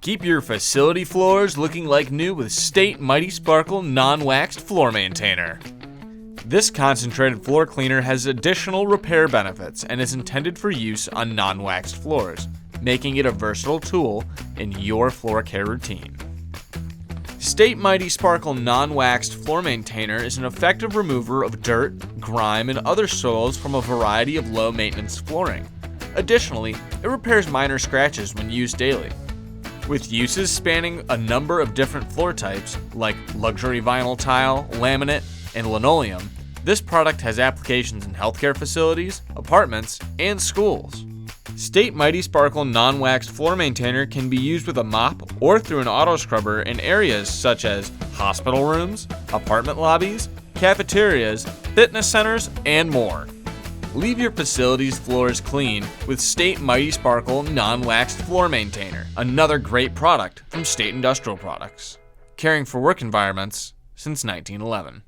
Keep your facility floors looking like new with State Mighty Sparkle Non-Waxed Floor Maintainer. This concentrated floor cleaner has additional repair benefits and is intended for use on non-waxed floors, making it a versatile tool in your floor care routine. State Mighty Sparkle Non-Waxed Floor Maintainer is an effective remover of dirt, grime, and other soils from a variety of low-maintenance flooring. Additionally, it repairs minor scratches when used daily. With uses spanning a number of different floor types, like luxury vinyl tile, laminate, and linoleum, this product has applications in healthcare facilities, apartments, and schools. State Mighty Sparkle Non-Waxed Floor Maintainer can be used with a mop or through an auto scrubber in areas such as hospital rooms, apartment lobbies, cafeterias, fitness centers, and more. Leave your facility's floors clean with State Mighty Sparkle Non-Waxed Floor Maintainer, another great product from State Industrial Products, caring for work environments since 1911.